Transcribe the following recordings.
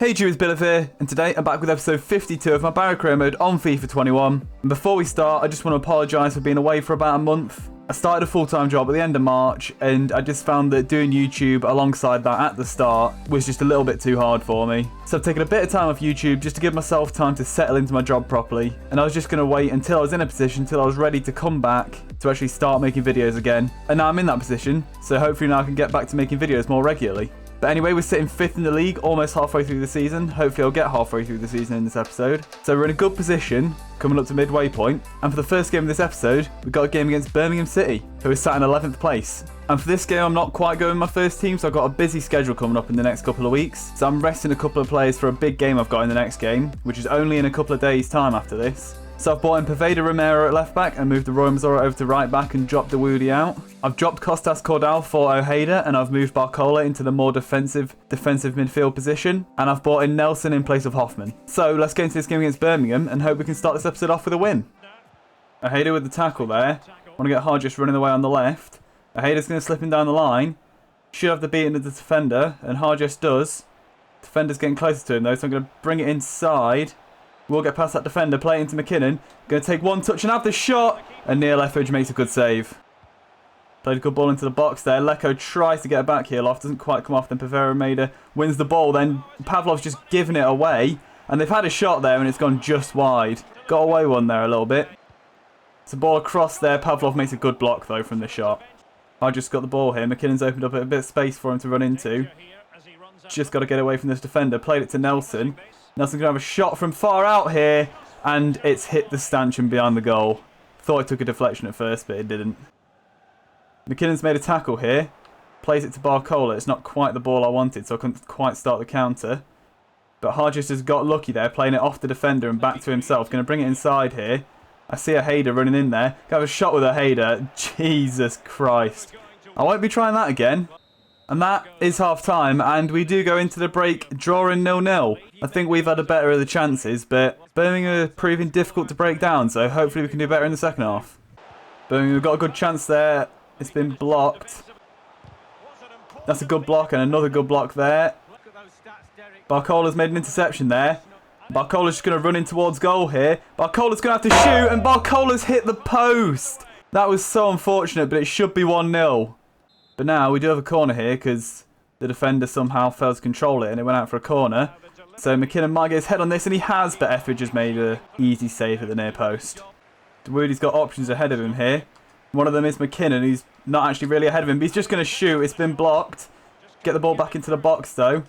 Hey Jew, it's Bill here, and today I'm back with episode 52 of my Barrow career mode on FIFA 21. And before we start, I just want to apologise for being away for about a month. I started a full-time job at the end of March, and I just found that doing YouTube alongside that at the start was just a little bit too hard for me. So I've taken a bit of time off YouTube just to give myself time to settle into my job properly, and I was just going to wait until I was in a position, until I was ready to come back to actually start making videos again. And now I'm in that position, so hopefully now I can get back to making videos more regularly. But anyway, we're sitting 5th in the league, almost halfway through the season. Hopefully I'll get halfway through the season in this episode. So we're in a good position, coming up to midway point. And for the first game of this episode, we've got a game against Birmingham City, who is sat in 11th place. And for this game, I'm not quite going my first team, so I've got a busy schedule coming up in the next couple of weeks. So I'm resting a couple of players for a big game I've got in the next game, which is only in a couple of days' time after this. So I've brought in Romero at left back and moved the Roy Mazzora over to right back and dropped the Woody out. I've dropped Costas Cordal for Ojeda and I've moved Barcola into the more defensive midfield position. And I've brought in Nelson in place of Hoffman. So let's get into this game against Birmingham and hope we can start this episode off with a win. Ojeda with the tackle there. Want to get Hargis running away on the left. Ojeda's going to slip him down the line. Should have the beating of the defender, and Hargis does. Defender's getting closer to him though, so I'm going to bring it inside. We'll get past that defender, play it into McKinnon. Going to take one touch and have the shot. And Neil Etheridge makes a good save. Played a good ball into the box there. Leko tries to get it back here. Loft doesn't quite come off. Then Romero wins the ball. Then Pavlov's just giving it away. And they've had a shot there and it's gone just wide. Got away one there a little bit. It's a ball across there. Pavlov makes a good block though from the shot. I just got the ball here. McKinnon's opened up a bit of space for him to run into. Just got to get away from this defender. Played it to Nelson. Nelson's going to have a shot from far out here, and it's hit the stanchion behind the goal. Thought it took a deflection at first, but it didn't. McKinnon's made a tackle here. Plays it to Barcola. It's not quite the ball I wanted, so I couldn't quite start the counter. But Hargis has got lucky there, playing it off the defender and back to himself. Going to bring it inside here. I see Ojeda running in there. Going to have a shot with Ojeda. Jesus Christ. I won't be trying that again. And that is half-time, and we do go into the break drawing 0-0. I think we've had a better of the chances, but Birmingham are proving difficult to break down, so hopefully we can do better in the second half. Birmingham have got a good chance there. It's been blocked. That's a good block, and another good block there. Barcola's made an interception there. Barcola's just going to run in towards goal here. Barcola's going to have to shoot, and Barcola's hit the post. That was so unfortunate, but it should be 1-0. But now we do have a corner here because the defender somehow failed to control it and it went out for a corner. So McKinnon might get his head on this, and he has, but Etheridge has made an easy save at the near post. Woody's got options ahead of him here. One of them is McKinnon, who's not actually really ahead of him, but he's just going to shoot. It's been blocked. Get the ball back into the box though.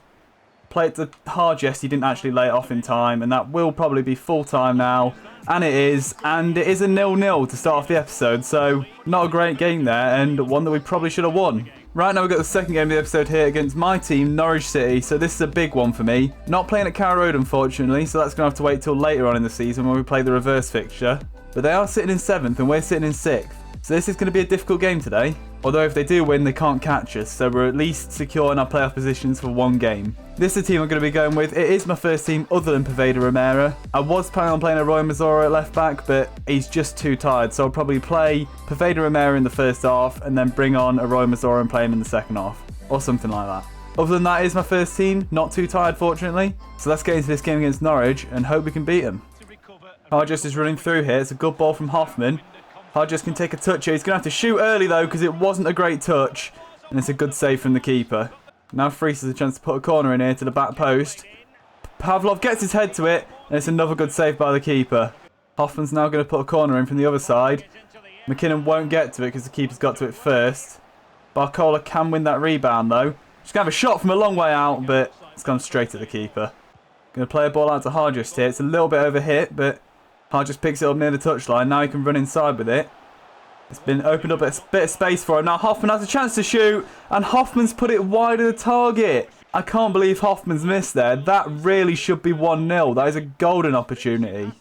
Play it to Hargis. He didn't actually lay it off in time, and that will probably be full time now. And it is a 0-0 to start off the episode, so not a great game there, and one that we probably should have won. Right now we've got the second game of the episode here against my team, Norwich City, so this is a big one for me. Not playing at Carrow Road, unfortunately, so that's going to have to wait till later on in the season when we play the reverse fixture. But they are sitting in 7th and we're sitting in 6th, so this is going to be a difficult game today. Although if they do win, they can't catch us, so we're at least secure in our playoff positions for one game. This is the team I'm going to be going with. It is my first team other than Romero. I was planning on playing a Roy Mazzora at left back, but he's just too tired, so I'll probably play Romero in the first half and then bring on a Roy Mazzora and play him in the second half, or something like that. Other than that, it is my first team. Not too tired, fortunately. So let's get into this game against Norwich and hope we can beat them. Hargis is running through here. It's a good ball from Hoffman. Hargis can take a touch here. He's going to have to shoot early though because it wasn't a great touch. And it's a good save from the keeper. Now Freese has a chance to put a corner in here to the back post. Pavlov gets his head to it. And it's another good save by the keeper. Hoffman's now going to put a corner in from the other side. McKinnon won't get to it because the keeper's got to it first. Barcola can win that rebound though. She's going to have a shot from a long way out, but it's gone straight at the keeper. Going to play a ball out to Hargis here. It's a little bit overhit, but Hargis picks it up near the touchline. Now he can run inside with it. It's been opened up a bit of space for him. Now Hoffman has a chance to shoot, and Hoffman's put it wide of the target. I can't believe Hoffman's missed there. That really should be 1-0. That is a golden opportunity.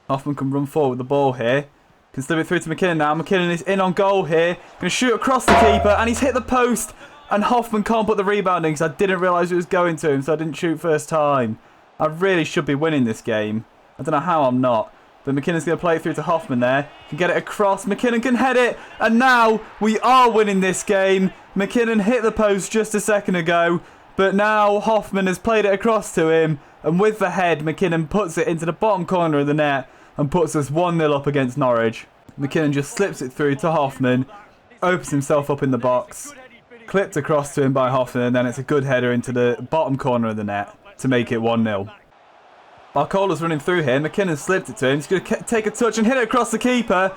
Hoffman can run forward with the ball here. Can slip it through to McKinnon now. McKinnon is in on goal here. Going to shoot across the keeper, and he's hit the post. And Hoffman can't put the rebound in because I didn't realise it was going to him, so I didn't shoot first time. I really should be winning this game. I don't know how I'm not. But McKinnon's going to play it through to Hoffman there. Can get it across. McKinnon can head it. And now we are winning this game. McKinnon hit the post just a second ago. But now Hoffman has played it across to him, and with the head, McKinnon puts it into the bottom corner of the net and puts us 1-0 up against Norwich. McKinnon just slips it through to Hoffman, opens himself up in the box, clipped across to him by Hoffman, and then it's a good header into the bottom corner of the net to make it 1-0. Barcola's running through here. McKinnon slipped it to him. He's going to take a touch and hit it across the keeper.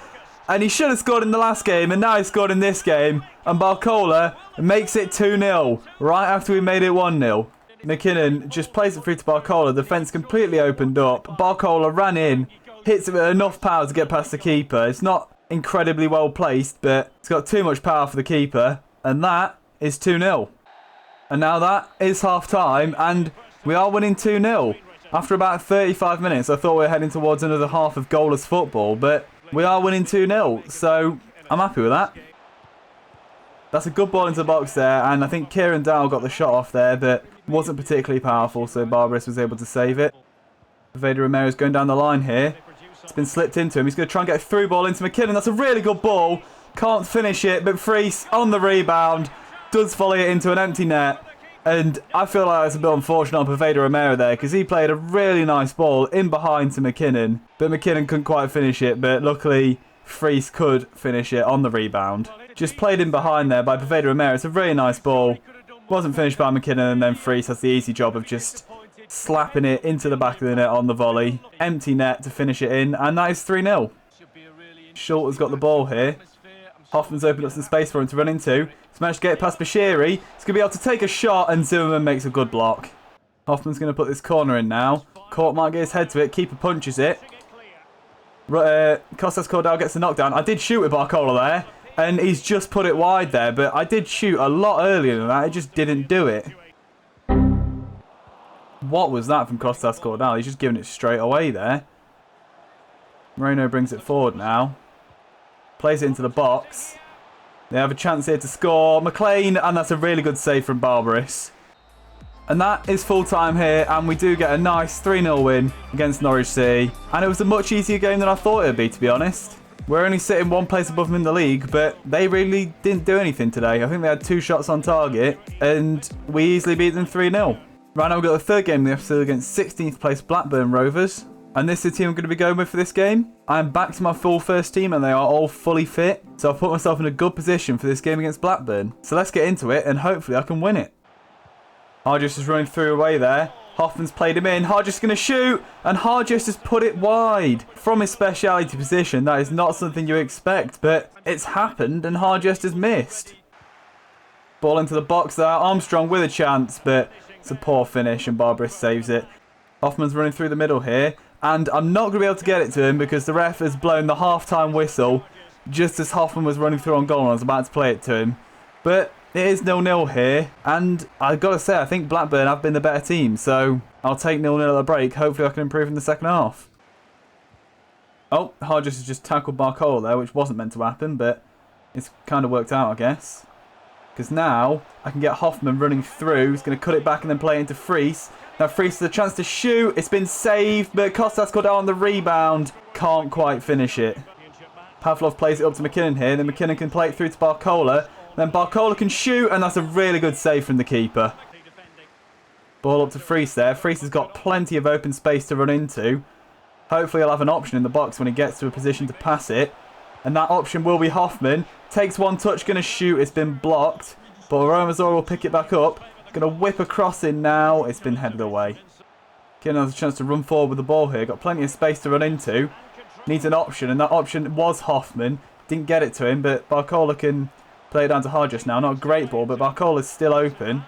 And he should have scored in the last game, and now he's scored in this game. And Barcola makes it 2-0 right after we made it 1-0. McKinnon just plays it through to Barcola. The defence completely opened up. Barcola ran in, hits it with enough power to get past the keeper. It's not incredibly well placed, but it's got too much power for the keeper. And that is 2-0. And now that is half time, and we are winning 2-0. After about 35 minutes, I thought we were heading towards another half of goalless football, but we are winning 2-0, so I'm happy with that. That's a good ball into the box there, and I think Kieran Dow got the shot off there, but wasn't particularly powerful, so Barbaros was able to save it. Vader Ramirez going down the line here. It's been slipped into him. He's going to try and get a through ball into McKinnon. That's a really good ball. Can't finish it, but Fries on the rebound does volley it into an empty net. And I feel like it's a bit unfortunate on Paveda Romero there, because he played a really nice ball in behind to McKinnon. But McKinnon couldn't quite finish it, but luckily Fries could finish it on the rebound. Just played in behind there by Paveda Romero. It's a really nice ball. Wasn't finished by McKinnon, and then Fries has the easy job of just slapping it into the back of the net on the volley. Empty net to finish it in, and that is 3-0. Schultz has got the ball here. Hoffman's opened up some space for him to run into. He's managed to get it past Bashiri. He's going to be able to take a shot, and Zimmerman makes a good block. Hoffman's going to put this corner in now. Court might get his head to it. Keeper punches it. Costas Cordell gets the knockdown. I did shoot with Barcola there, and he's just put it wide there, but I did shoot a lot earlier than that. It just didn't do it. What was that from Costas Cordell? He's just giving it straight away there. Moreno brings it forward now. Plays it into the box. They have a chance here to score. McLean, and that's a really good save from Barbaros. And that is full time here, and we do get a nice 3-0 win against Norwich City. And it was a much easier game than I thought it would be, to be honest. We're only sitting one place above them in the league, but they really didn't do anything today. I think they had 2 shots on target, and we easily beat them 3-0. Right now we've got the third game in the episode against 16th place Blackburn Rovers. And this is the team I'm going to be going with for this game. I'm back to my full first team, and they are all fully fit. So I've put myself in a good position for this game against Blackburn. So let's get into it, and hopefully I can win it. Hargis is running through away there. Hoffman's played him in. Hargis is going to shoot, and Hargis has put it wide. From his speciality position, that is not something you expect, but it's happened, and Hargis has missed. Ball into the box there. Armstrong with a chance, but it's a poor finish, and Barbaros saves it. Hoffman's running through the middle here. And I'm not going to be able to get it to him because the ref has blown the half-time whistle just as Hoffman was running through on goal and I was about to play it to him. But it is 0-0 here, and I've got to say, I think Blackburn have been the better team, so I'll take 0-0 at the break. Hopefully I can improve in the second half. Oh, Hargis has just tackled Barcola there, which wasn't meant to happen, but it's kind of worked out, I guess. Because now I can get Hoffman running through. He's going to cut it back and then play into Fries. Now Fries has a chance to shoot. It's been saved, but Costas got down on the rebound. Can't quite finish it. Pavlov plays it up to McKinnon here. Then McKinnon can play it through to Barcola. Then Barcola can shoot, and that's a really good save from the keeper. Ball up to Fries there. Fries has got plenty of open space to run into. Hopefully he'll have an option in the box when he gets to a position to pass it. And that option will be Hoffman. Takes one touch, going to shoot. It's been blocked. But Romazor will pick it back up. Going to whip a cross in now. It's been headed away. Kieran has a chance to run forward with the ball here. Got plenty of space to run into. Needs an option, and that option was Hoffman. Didn't get it to him, but Barcola can play it down to Hargis now. Not a great ball, but Barcola's still open.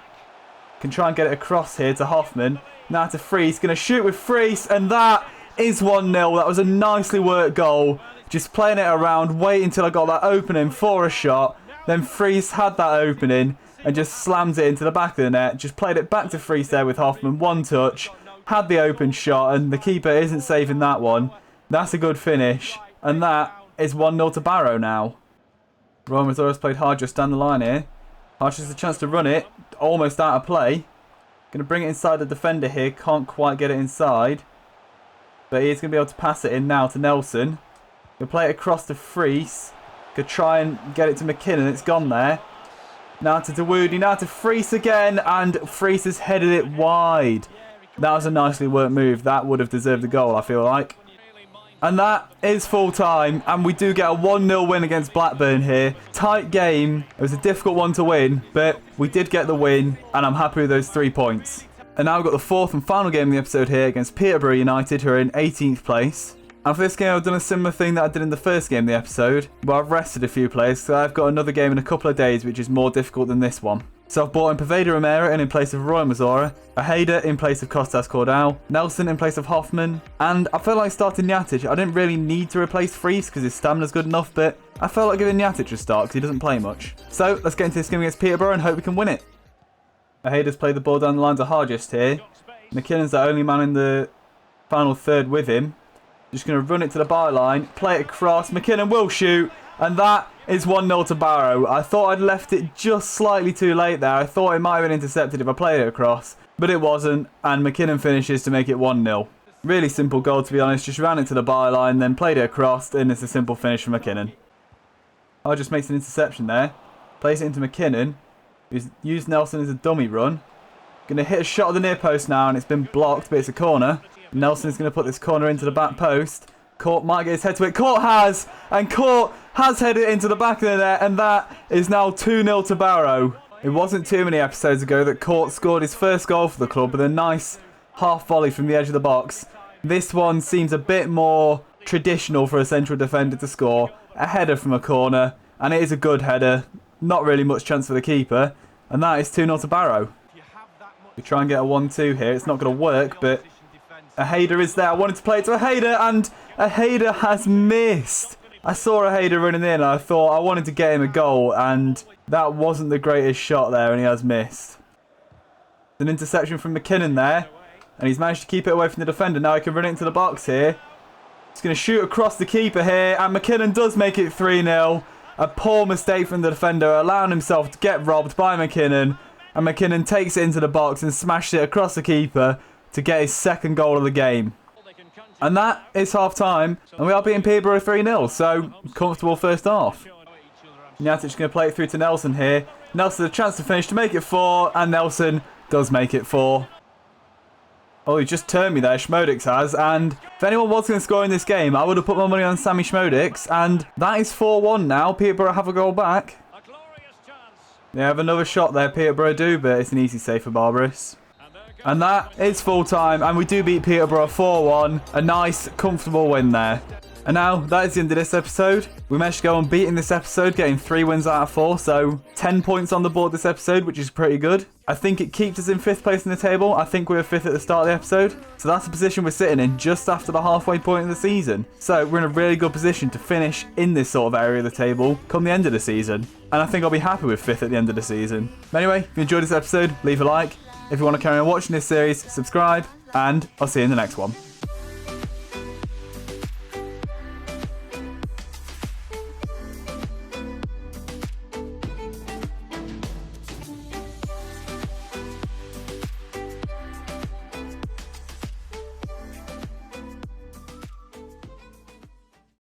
Can try and get it across here to Hoffman. Now to Fries. Going to shoot with Fries, and that is 1-0. That was a nicely worked goal. Just playing it around, waiting until I got that opening for a shot. Then Fries had that opening and just slams it into the back of the net. Just played it back to Fries there with Hoffman. One touch. Had the open shot, and the keeper isn't saving that one. That's a good finish. And that is 1-0 to Barrow now. Roman Torres played Hargis down the line here. Hargis has a chance to run it. Almost out of play. Going to bring it inside the defender here. Can't quite get it inside. But he's going to be able to pass it in now to Nelson. He'll play it across to Fries. Could try and get it to McKinnon. It's gone there. Now to Dawoodi, now to Freese again, and Freese has headed it wide. That was a nicely worked move. That would have deserved a goal, I feel like. And that is full time, and we do get a 1-0 win against Blackburn here. Tight game. It was a difficult one to win, but we did get the win, and I'm happy with those 3 points. And now we've got the fourth and final game of the episode here against Peterborough United, who are in 18th place. And for this game, I've done a similar thing that I did in the first game of the episode, but I've rested a few players, so I've got another game in a couple of days, which is more difficult than this one. So I've brought in Poveda Romero in place of Roy Mazora, Aheda in place of Costas Cordal, Nelson in place of Hoffman, and I felt like starting Njatic. I didn't really need to replace Freese because his stamina's good enough, but I felt like giving Njatic a start because he doesn't play much. So let's get into this game against Peterborough and hope we can win it. Aheda's played the ball down the line to Hargest here. McKinnon's the only man in the final third with him. Just going to run it to the byline, play it across, McKinnon will shoot, and that is 1-0 to Barrow. I thought I'd left it just slightly too late there. I thought it might have been intercepted if I played it across, but it wasn't, and McKinnon finishes to make it 1-0. Really simple goal, to be honest. Just ran it to the byline, then played it across, and it's a simple finish for McKinnon. Oh, just makes an interception there. Plays it into McKinnon, who's used Nelson as a dummy run. Going to hit a shot at the near post now, and it's been blocked, but it's a corner. Nelson's going to put this corner into the back post. Court might get his head to it. Court has! And Court has headed it into the back of the net, and that is now 2-0 to Barrow. It wasn't too many episodes ago that Court scored his first goal for the club with a nice half volley from the edge of the box. This one seems a bit more traditional for a central defender to score. A header from a corner, and it is a good header. Not really much chance for the keeper, and that is 2-0 to Barrow. We try and get a 1-2 here. It's not going to work, but Aheda is there. I wanted to play it to Aheda, and Aheda has missed. I saw Aheda running in, and I thought I wanted to get him a goal, and that wasn't the greatest shot there, and he has missed. An interception from McKinnon there, and he's managed to keep it away from the defender. Now he can run it into the box here. He's going to shoot across the keeper here, and McKinnon does make it 3-0. A poor mistake from the defender, allowing himself to get robbed by McKinnon, and McKinnon takes it into the box and smashes it across the keeper to get his second goal of the game. And that is half time, and we are beating Peterborough 3-0, so comfortable first half. Njatic going to play it through to Nelson here. Nelson a chance to finish to make it 4, and Nelson does make it 4. Oh, he just turned me there, Schmodix has, and if anyone was going to score in this game, I would have put my money on Sammy Schmodix, and that is 4-1 now. Peterborough have a goal back. They have another shot there, Peterborough do, but it's an easy save for Barbaros. And that is full time, and we do beat Peterborough 4-1. A nice, comfortable win there. And now, that is the end of this episode. We managed to go on beating this episode, getting 3 wins out of 4, so 10 points on the board this episode, which is pretty good. I think it keeps us in 5th place in the table. I think we were 5th at the start of the episode. So that's the position we're sitting in just after the halfway point of the season. So we're in a really good position to finish in this sort of area of the table come the end of the season. And I think I'll be happy with 5th at the end of the season. But anyway, if you enjoyed this episode, leave a like. If you want to carry on watching this series, subscribe, and I'll see you in the next one.